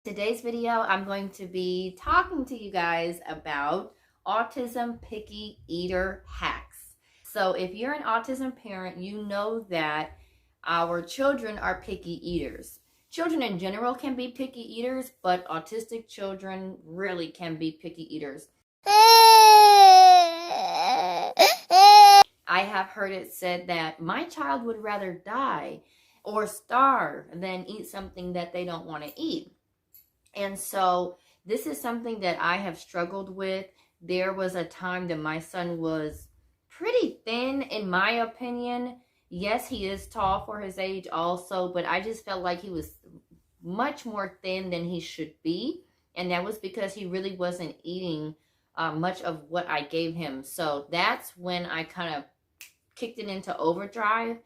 Today's video, I'm going to be talking to you guys about autism picky eater hacks. So if you're an autism parent, you know that our children are picky eaters. Children in general can be picky eaters, but autistic children really can be picky eaters. I have heard it said that my child would rather die or starve than eat something that they don't want to eat. And so this is something that I have struggled with. There was a time that my son was pretty thin, in my opinion. Yes, he is tall for his age also, but I just felt like he was much more thin than he should be. And that was because he really wasn't eating much of what I gave him. So that's when I kind of kicked it into overdrive.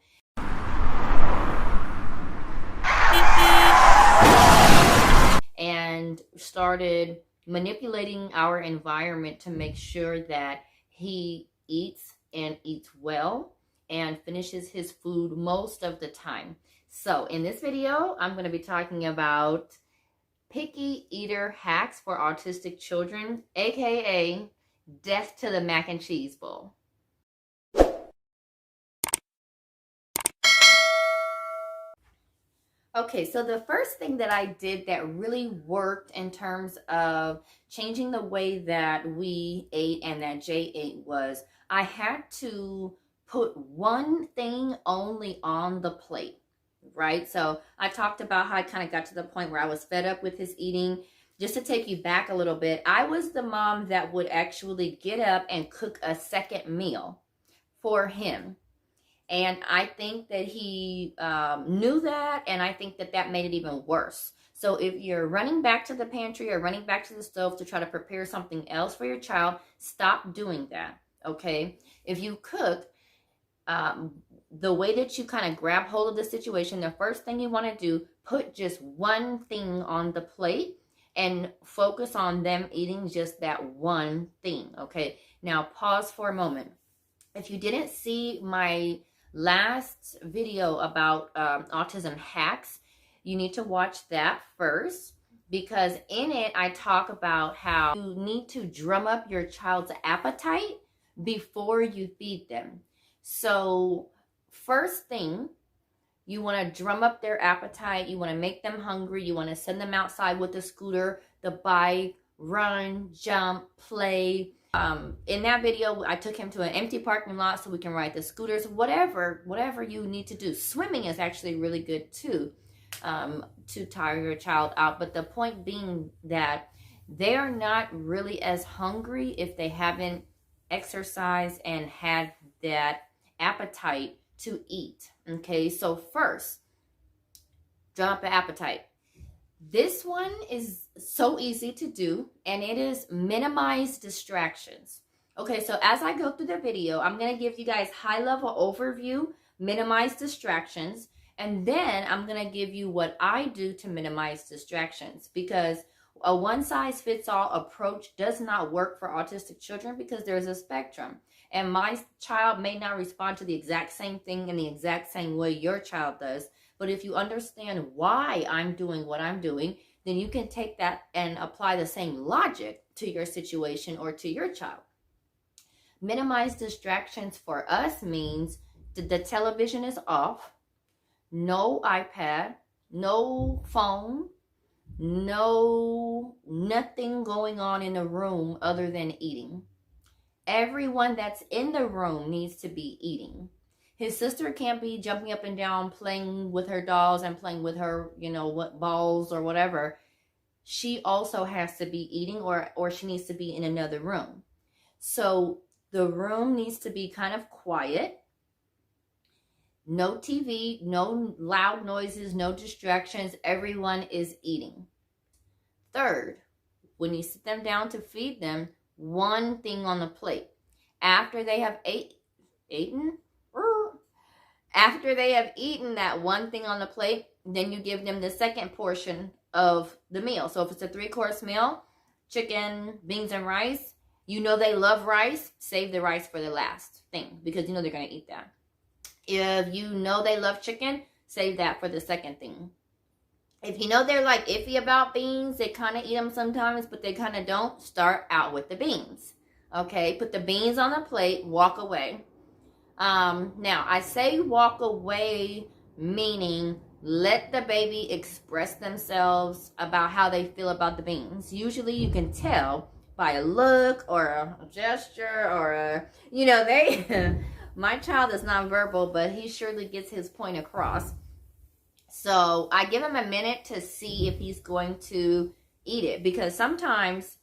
And started manipulating our environment to make sure that he eats and eats well and finishes his food most of the time. So in this video, I'm going to be talking about picky eater hacks for autistic children, aka death to the mac and cheese bowl. Okay, so the first thing that I did that really worked in terms of changing the way that we ate and that Jay ate was I had to put one thing only on the plate, right? So I talked about how I kind of got to the point where I was fed up with his eating. Just to take you back a little bit, I was the mom that would actually get up and cook a second meal for him. And I think that he knew that, and I think that that made it even worse. So if you're running back to the pantry or running back to the stove to try to prepare something else for your child, stop doing that, okay? If you cook, the way that you kind of grab hold of the situation, the first thing you want to do, put just one thing on the plate and focus on them eating just that one thing, okay? Now, pause for a moment. If you didn't see my last video about autism hacks, you need to watch that first, because in it I talk about how you need to drum up your child's appetite before you feed them. So first thing, you want to drum up their appetite, you want to make them hungry, you want to send them outside with the scooter, the bike, run, jump, play. In that video, I took him to an empty parking lot so we can ride the scooters, whatever you need to do. Swimming is actually really good too, to tire your child out. But the point being that they are not really as hungry if they haven't exercised and had that appetite to eat. Okay, so first, drum up an appetite. This one is so easy to do, and it is minimize distractions. Okay, so as I go through the video, I'm going to give you guys high-level overview, minimize distractions, and then I'm going to give you what I do to minimize distractions, because a one-size-fits-all approach does not work for autistic children because there's a spectrum. And my child may not respond to the exact same thing in the exact same way your child does. But if you understand why I'm doing what I'm doing, then you can take that and apply the same logic to your situation or to your child. Minimize distractions for us means the television is off, no iPad, no phone, nothing going on in the room other than eating. Everyone that's in the room needs to be eating. His sister can't be jumping up and down, playing with her dolls and playing with her, what balls or whatever. She also has to be eating, or she needs to be in another room. So the room needs to be kind of quiet. No TV, no loud noises, no distractions. Everyone is eating. Third, when you sit them down to feed them, one thing on the plate. After they have eaten that one thing on the plate, then you give them the second portion of the meal. So if it's a 3-course meal, chicken, beans, and rice, they love rice, save the rice for the last thing because they're going to eat that. If they love chicken, save that for the second thing. If you know they're like iffy about beans, they kind of eat them sometimes, but they kind of don't, start out with the beans. Okay, put the beans on the plate, walk away. Now, I say walk away, meaning let the baby express themselves about how they feel about the beans. Usually you can tell by a look or a gesture or my child is nonverbal, but he surely gets his point across. So I give him a minute to see if he's going to eat it, because sometimes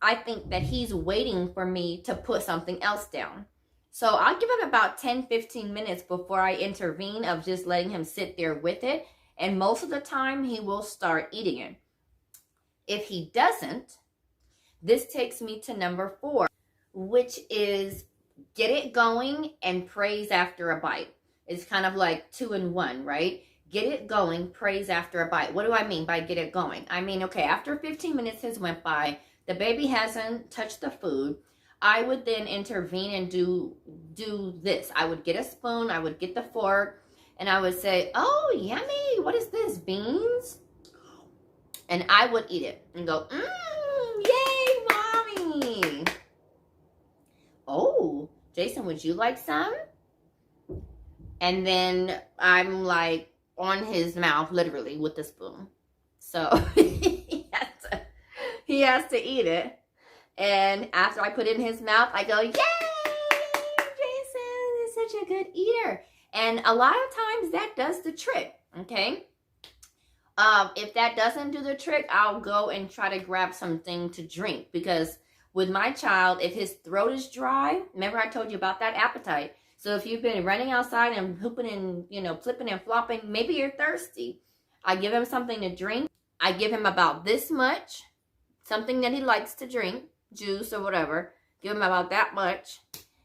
I think that he's waiting for me to put something else down. So I'll give him about 10-15 minutes before I intervene of just letting him sit there with it. And most of the time he will start eating it. If he doesn't, this takes me to number 4, which is get it going and praise after a bite. It's kind of like 2 in 1, right? Get it going, praise after a bite. What do I mean by get it going? I mean, okay, after 15 minutes has went by, the baby hasn't touched the food, I would then intervene and do this. I would get a spoon, I would get the fork, and I would say, oh, yummy, what is this, beans? And I would eat it and go, yay, mommy. Oh, Jason, would you like some? And then I'm like on his mouth, literally, with the spoon. So he has to eat it. And after I put it in his mouth, I go, yay, Jason is such a good eater. And a lot of times that does the trick, okay? If that doesn't do the trick, I'll go and try to grab something to drink. Because with my child, if his throat is dry, remember I told you about that appetite. So if you've been running outside and hooping and, flipping and flopping, maybe you're thirsty. I give him something to drink. I give him about this much, something that he likes to drink, juice or whatever. Give him about that much,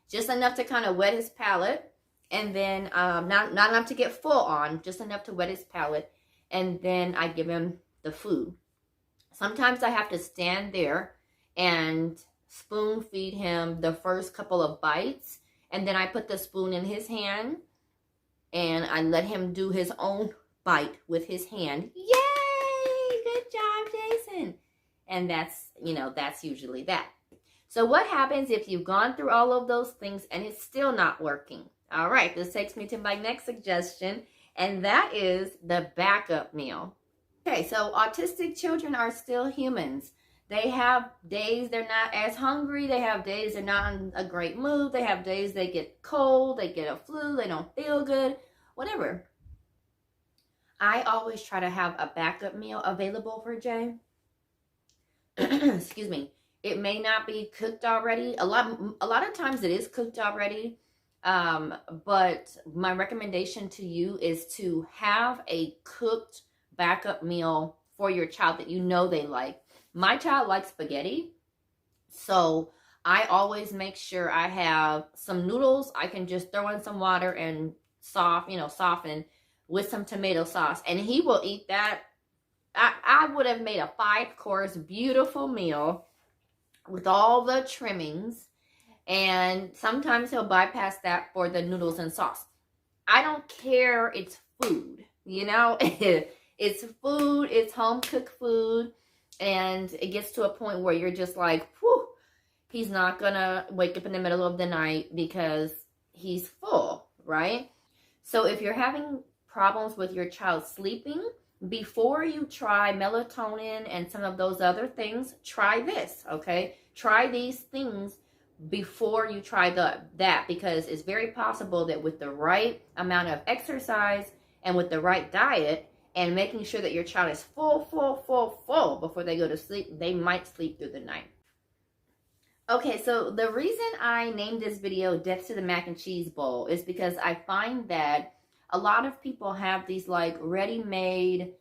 just enough to kind of wet his palate. And then not enough to get full on, just enough to wet his palate. And then I give him the food. Sometimes I have to stand there and spoon feed him the first couple of bites. And then I put the spoon in his hand and I let him do his own bite with his hand. Yay! Good job, Jason. And that's usually that. So what happens if you've gone through all of those things and it's still not working? All right, this takes me to my next suggestion, and that is the backup meal. Okay, so autistic children are still humans. They have days they're not as hungry. They have days they're not in a great mood. They have days they get cold, they get a flu, they don't feel good, whatever. I always try to have a backup meal available for Jay. Excuse me. It may not be cooked already. A lot of times it is cooked already. But my recommendation to you is to have a cooked backup meal for your child that you know they like. My child likes spaghetti, so I always make sure I have some noodles. I can just throw in some water and soften with some tomato sauce, and he will eat that. I would have made a 5-course beautiful meal with all the trimmings, and sometimes he'll bypass that for the noodles and sauce. I don't care. It's food, it's food. It's home cooked food. And it gets to a point where you're just like, whew, he's not gonna wake up in the middle of the night because he's full, right? So if you're having problems with your child sleeping, before you try melatonin and some of those other things, try this, okay? Try these things before you try that, because it's very possible that with the right amount of exercise and with the right diet and making sure that your child is full before they go to sleep, they might sleep through the night. Okay, so the reason I named this video Death to the Mac and Cheese Bowl is because I find that a lot of people have these like ready-made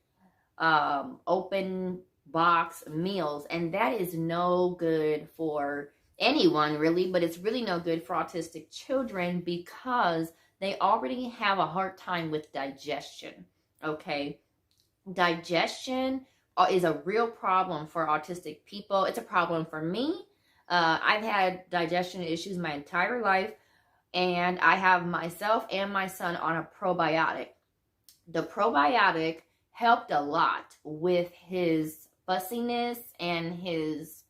open box meals, and that is no good for anyone really, but it's really no good for autistic children because they already have a hard time with digestion. Okay, digestion is a real problem for autistic people. It's a problem for me. I've had digestion issues my entire life, and I have myself and my son on a probiotic. The probiotic helped a lot with his fussiness and his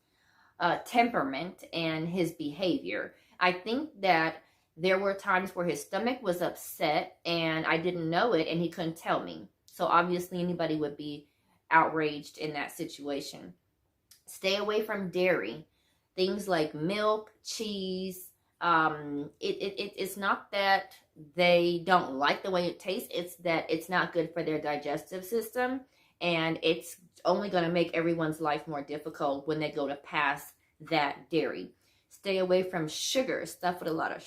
temperament and his behavior. I think that there were times where his stomach was upset and I didn't know it and he couldn't tell me. So obviously anybody would be outraged in that situation. Stay away from dairy. Things like milk, cheese. It's not that they don't like the way it tastes. It's that it's not good for their digestive system. And it's only going to make everyone's life more difficult when they go to pass that dairy. Stay away from sugar, stuff with a lot of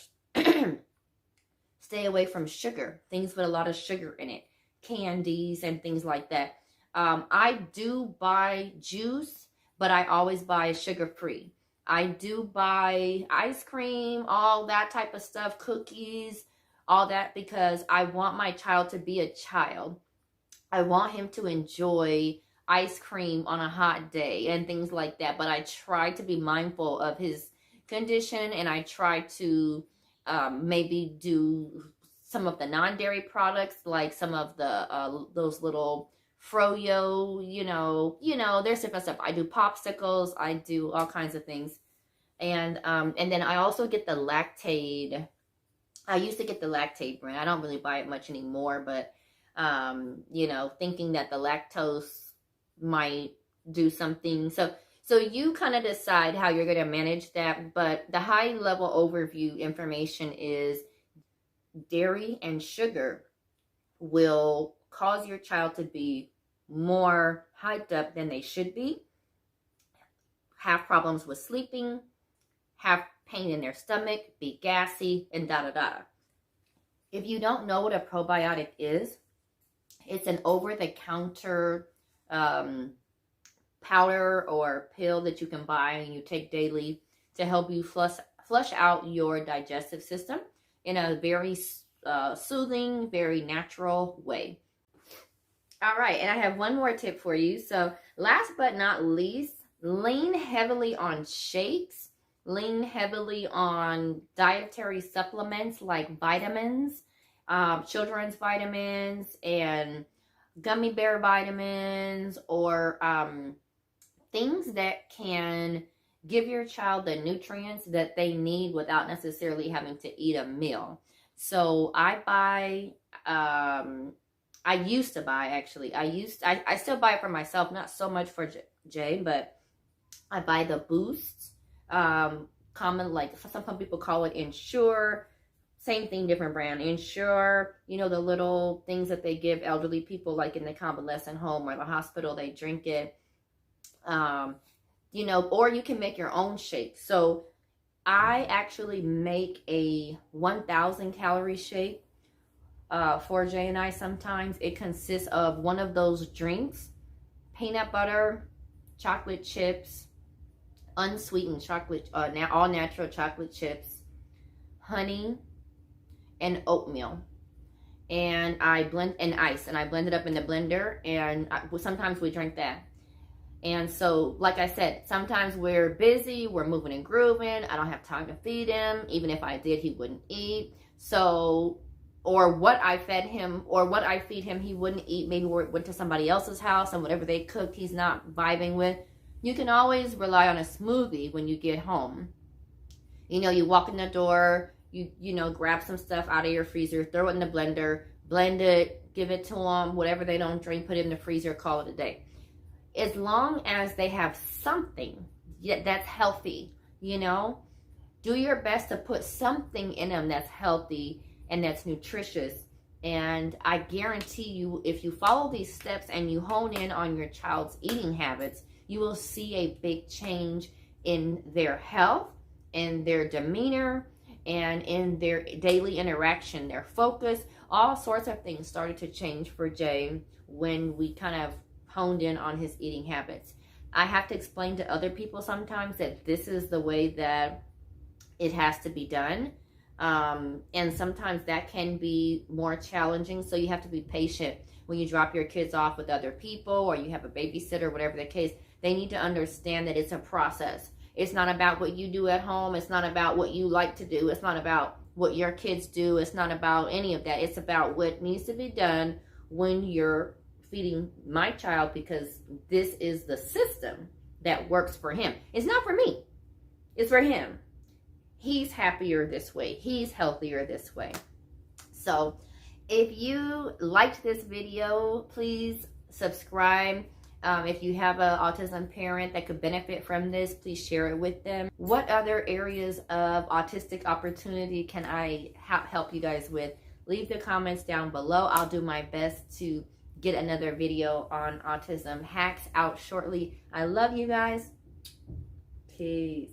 stay away from sugar, things with a lot of sugar in it, candies and things like that. I do buy juice, but I always buy sugar-free. I do buy ice cream, all that type of stuff, cookies, all that, because I want my child to be a child. I want him to enjoy ice cream on a hot day and things like that. But I try to be mindful of his condition, and I try to maybe do some of the non-dairy products, like some of the those little froyo, there's different stuff. I do popsicles, I do all kinds of things. And then I also get the Lactaid. I used to get the Lactaid brand. I don't really buy it much anymore, but thinking that the lactose might do something. So you kind of decide how you're going to manage that, but the high level overview information is dairy and sugar will cause your child to be more hyped up than they should be, have problems with sleeping, have pain in their stomach, be gassy, and da-da-da. If you don't know what a probiotic is, it's an over-the-counter powder or pill that you can buy and you take daily to help you flush out your digestive system in a very soothing, very natural way. All right, and I have one more tip for you. So last but not least, lean heavily on shakes, lean heavily on dietary supplements like vitamins, children's vitamins and gummy bear vitamins, or things that can give your child the nutrients that they need without necessarily having to eat a meal. So I used to buy, actually. I still buy it for myself, not so much for Jay, but I buy the Boosts. Common, like some people call it Ensure. Same thing, different brand. Ensure, the little things that they give elderly people, like in the convalescent home or the hospital, they drink it. Or you can make your own shake. So I actually make a 1,000 calorie shake for Jay and I sometimes. It consists of one of those drinks, peanut butter, chocolate chips, unsweetened chocolate, all natural chocolate chips, honey, and oatmeal. And I blend, and ice, and I blend it up in the blender, and sometimes we drink that. And so, like I said, sometimes we're busy, we're moving and grooving, I don't have time to feed him. Even if I did, he wouldn't eat. So, or what I fed him, or what I feed him, he wouldn't eat. Maybe we went to somebody else's house, and whatever they cooked, he's not vibing with. You can always rely on a smoothie when you get home. You walk in the door, you grab some stuff out of your freezer, throw it in the blender, blend it, give it to them. Whatever they don't drink, put it in the freezer, call it a day. As long as they have something that's healthy, do your best to put something in them that's healthy and that's nutritious. And I guarantee you, if you follow these steps and you hone in on your child's eating habits, you will see a big change in their health, in their demeanor, and in their daily interaction, their focus. All sorts of things started to change for Jay when we kind of honed in on his eating habits. I have to explain to other people sometimes that this is the way that it has to be done. And sometimes that can be more challenging. So you have to be patient when you drop your kids off with other people, or you have a babysitter, whatever the case. They need to understand that it's a process. It's not about what you do at home. It's not about what you like to do. It's not about what your kids do. It's not about any of that. It's about what needs to be done when you're feeding my child because this is the system that works for him. It's not for me. It's for him. He's happier this way. He's healthier this way. So if you liked this video, please subscribe. If you have an autism parent that could benefit from this, please share it with them. What other areas of autistic opportunity can I help you guys with? Leave the comments down below. I'll do my best to get another video on autism hacks out shortly. I love you guys. Peace.